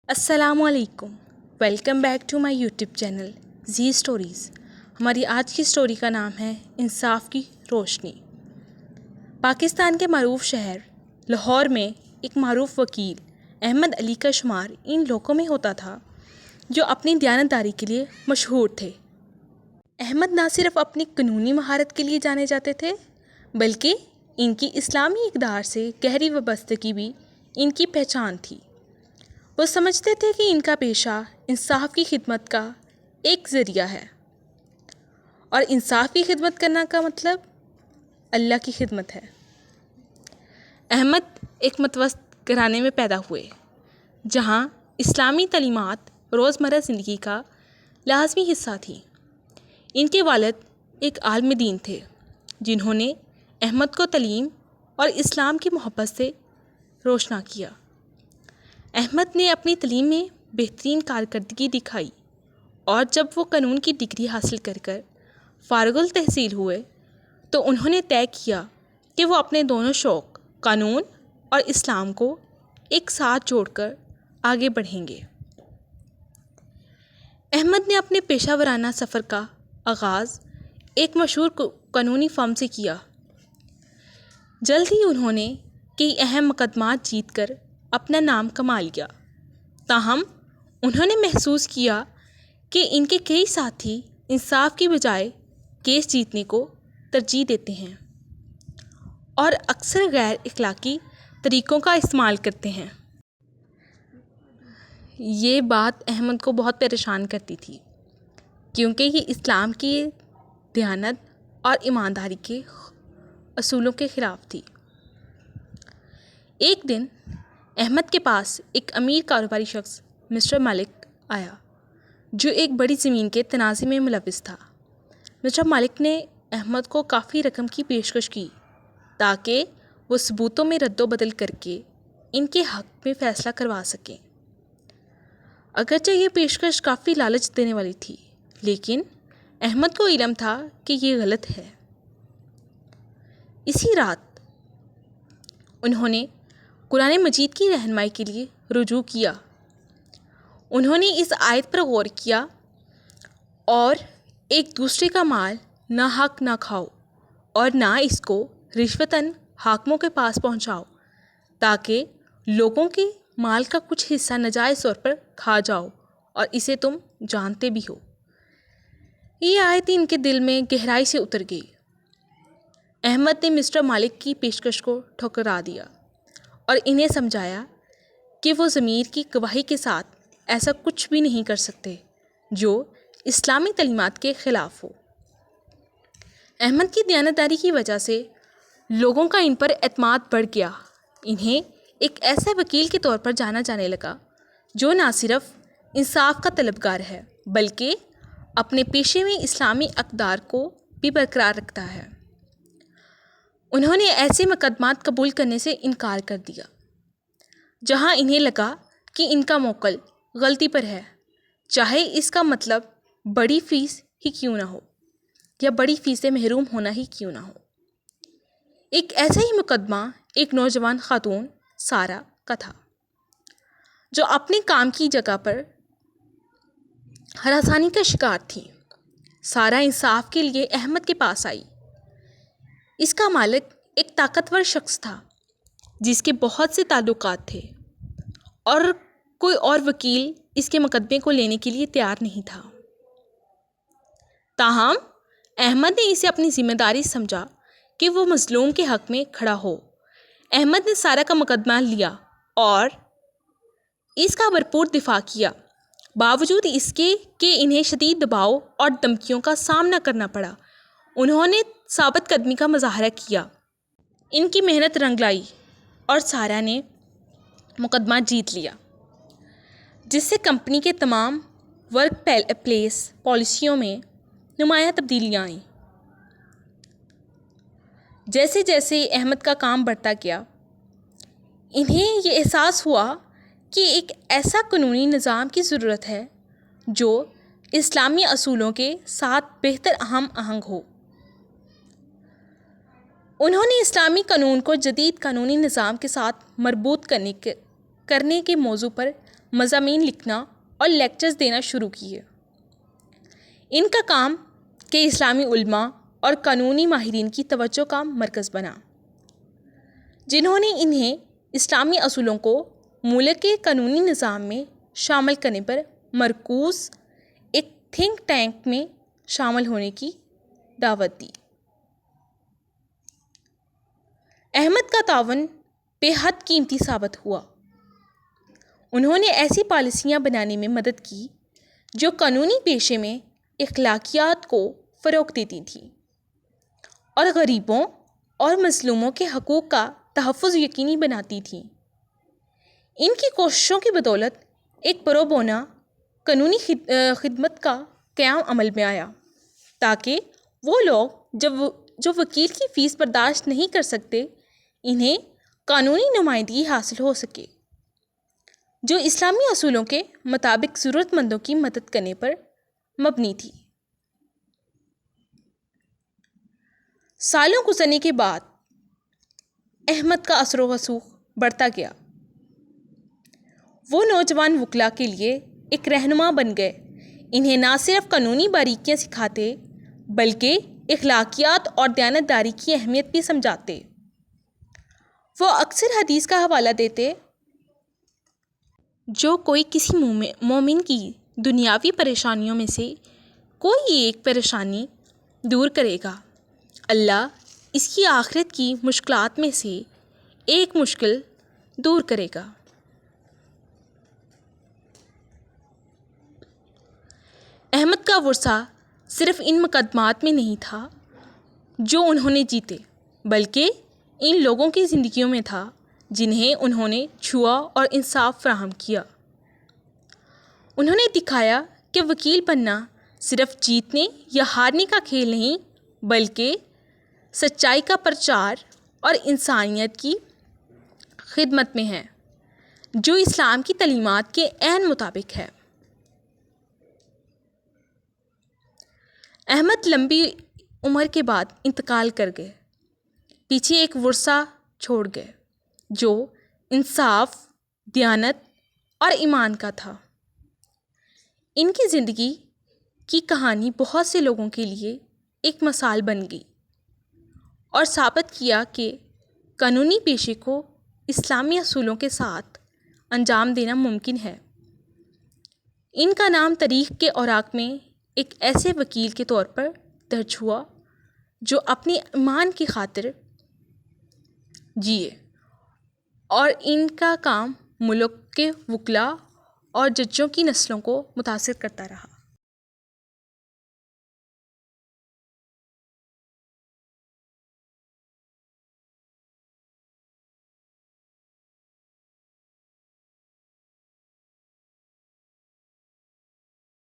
السلام علیکم، welcome back to my YouTube channel Zee stories. ہماری آج کی اسٹوری کا نام ہے انصاف کی روشنی۔ پاکستان کے معروف شہر لاہور میں ایک معروف وکیل احمد علی کا شمار ان لوگوں میں ہوتا تھا جو اپنی دیانتداری کے لیے مشہور تھے۔ احمد نہ صرف اپنی قانونی مہارت کے لیے جانے جاتے تھے بلکہ ان کی اسلامی اقدار سے گہری وابستگی بھی ان کی پہچان تھی۔ وہ سمجھتے تھے کہ ان کا پیشہ انصاف کی خدمت کا ایک ذریعہ ہے، اور انصاف کی خدمت کرنا کا مطلب اللہ کی خدمت ہے۔ احمد ایک متوسط گھرانے میں پیدا ہوئے جہاں اسلامی تعلیمات روزمرہ زندگی کا لازمی حصہ تھی۔ ان کے والد ایک عالم دین تھے جنہوں نے احمد کو تعلیم اور اسلام کی محبت سے روشنا کیا۔ احمد نے اپنی تعلیم میں بہترین کارکردگی دکھائی، اور جب وہ قانون کی ڈگری حاصل کر فارغ التحصیل ہوئے تو انہوں نے طے کیا کہ وہ اپنے دونوں شوق قانون اور اسلام کو ایک ساتھ جوڑ کر آگے بڑھیں گے۔ احمد نے اپنے پیشہ ورانہ سفر کا آغاز ایک مشہور قانونی فرم سے کیا۔ جلد ہی انہوں نے کئی اہم مقدمات جیت کر اپنا نام کما لیا، تاہم انہوں نے محسوس کیا کہ ان کے کئی ساتھی انصاف کی بجائے کیس جیتنے کو ترجیح دیتے ہیں اور اکثر غیر اخلاقی طریقوں کا استعمال کرتے ہیں۔ یہ بات احمد کو بہت پریشان کرتی تھی کیونکہ یہ اسلام کی دیانت اور ایمانداری کے اصولوں کے خلاف تھی۔ ایک دن احمد کے پاس ایک امیر کاروباری شخص مسٹر ملک آیا جو ایک بڑی زمین کے تنازع میں ملوث تھا۔ مسٹر ملک نے احمد کو کافی رقم کی پیشکش کی تاکہ وہ ثبوتوں میں رد و بدل کر کے ان کے حق میں فیصلہ کروا سکیں۔ اگرچہ یہ پیشکش کافی لالچ دینے والی تھی، لیکن احمد کو علم تھا کہ یہ غلط ہے۔ اسی رات انہوں نے قرآن مجید کی رہنمائی کے لیے رجوع کیا۔ انہوں نے اس آیت پر غور کیا، اور ایک دوسرے کا مال ناحق نہ کھاؤ اور نہ اس کو رشوتاً حاکموں کے پاس پہنچاؤ تاکہ لوگوں کے مال کا کچھ حصہ ناجائز طور پر کھا جاؤ اور اسے تم جانتے بھی ہو۔ یہ آیت ان کے دل میں گہرائی سے اتر گئی۔ احمد نے مسٹر ملک کی پیشکش کو ٹھکرا دیا اور انہیں سمجھایا کہ وہ ضمیر کی گواہی کے ساتھ ایسا کچھ بھی نہیں کر سکتے جو اسلامی تعلیمات کے خلاف ہو۔ احمد کی دیانتداری کی وجہ سے لوگوں کا ان پر اعتماد بڑھ گیا۔ انہیں ایک ایسے وکیل کے طور پر جانا جانے لگا جو نہ صرف انصاف کا طلبگار ہے بلکہ اپنے پیشے میں اسلامی اقدار کو بھی برقرار رکھتا ہے۔ انہوں نے ایسے مقدمات قبول کرنے سے انکار کر دیا جہاں انہیں لگا کہ ان کا موکل غلطی پر ہے، چاہے اس کا مطلب بڑی فیس ہی کیوں نہ ہو یا بڑی فیس سے محروم ہونا ہی کیوں نہ ہو۔ ایک ایسا ہی مقدمہ ایک نوجوان خاتون سارہ کا تھا جو اپنے کام کی جگہ پر ہراسانی کا شکار تھی۔ سارہ انصاف کے لیے احمد کے پاس آئی۔ اس کا مالک ایک طاقتور شخص تھا جس کے بہت سے تعلقات تھے، اور کوئی اور وکیل اس کے مقدمے کو لینے کے لیے تیار نہیں تھا۔ تاہم احمد نے اسے اپنی ذمہ داری سمجھا کہ وہ مظلوم کے حق میں کھڑا ہو۔ احمد نے سارہ کا مقدمہ لیا اور اس کا بھرپور دفاع کیا، باوجود اس کے کہ انہیں شدید دباؤ اور دھمکیوں کا سامنا کرنا پڑا۔ انہوں نے ثابت قدمی کا مظاہرہ کیا، ان کی محنت رنگ لائی اور سارہ نے مقدمہ جیت لیا، جس سے کمپنی کے تمام ورک پلیس پالیسیوں میں نمایاں تبدیلیاں آئیں۔ جیسے جیسے احمد کا کام بڑھتا گیا، انہیں یہ احساس ہوا کہ ایک ایسا قانونی نظام کی ضرورت ہے جو اسلامی اصولوں کے ساتھ بہتر ہم آہنگ ہو۔ انہوں نے اسلامی قانون کو جدید قانونی نظام کے ساتھ مربوط کرنے کے موضوع پر مضامین لکھنا اور لیکچرز دینا شروع کیے۔ ان کا کام کہ اسلامی علماء اور قانونی ماہرین کی توجہ کا مرکز بنا، جنہوں نے انہیں اسلامی اصولوں کو ملک کے قانونی نظام میں شامل کرنے پر مرکوز ایک تھنک ٹینک میں شامل ہونے کی دعوت دی۔ احمد کا تعاون بے حد قیمتی ثابت ہوا۔ انہوں نے ایسی پالیسیاں بنانے میں مدد کی جو قانونی پیشے میں اخلاقیات کو فروغ دیتی تھیں اور غریبوں اور مظلوموں کے حقوق کا تحفظ یقینی بناتی تھیں۔ ان کی کوششوں کی بدولت ایک پرو بونا قانونی خدمت کا قیام عمل میں آیا، تاکہ وہ لوگ جو وکیل کی فیس برداشت نہیں کر سکتے انہیں قانونی نمائندگی حاصل ہو سکے، جو اسلامی اصولوں کے مطابق ضرورت مندوں کی مدد کرنے پر مبنی تھی۔ سالوں گزرنے کے بعد احمد کا اثر و رسوخ بڑھتا گیا۔ وہ نوجوان وکلاء کے لیے ایک رہنما بن گئے، انہیں نہ صرف قانونی باریکیاں سکھاتے بلکہ اخلاقیات اور دیانتداری کی اہمیت بھی سمجھاتے۔ وہ اکثر حدیث کا حوالہ دیتے، جو کوئی کسی مومن کی دنیاوی پریشانیوں میں سے کوئی ایک پریشانی دور کرے گا، اللہ اس کی آخرت کی مشکلات میں سے ایک مشکل دور کرے گا۔ احمد کا ورثہ صرف ان مقدمات میں نہیں تھا جو انہوں نے جیتے، بلکہ ان لوگوں کی زندگیوں میں تھا جنہیں انہوں نے چھوا اور انصاف فراہم کیا۔ انہوں نے دکھایا کہ وکیل بننا صرف جیتنے یا ہارنے کا کھیل نہیں، بلکہ سچائی کا پرچار اور انسانیت کی خدمت میں ہے، جو اسلام کی تعلیمات کے عین مطابق ہے۔ احمد لمبی عمر کے بعد انتقال کر گئے، پیچھے ایک ورثہ چھوڑ گئے جو انصاف، دیانت اور ایمان کا تھا۔ ان کی زندگی کی کہانی بہت سے لوگوں کے لیے ایک مثال بن گئی اور ثابت کیا کہ قانونی پیشے کو اسلامی اصولوں کے ساتھ انجام دینا ممکن ہے۔ ان کا نام تاریخ کے اوراق میں ایک ایسے وکیل کے طور پر درج ہوا جو اپنے ایمان کی خاطر جیے، اور ان کا کام ملک کے وکلاء اور ججوں کی نسلوں کو متاثر کرتا رہا۔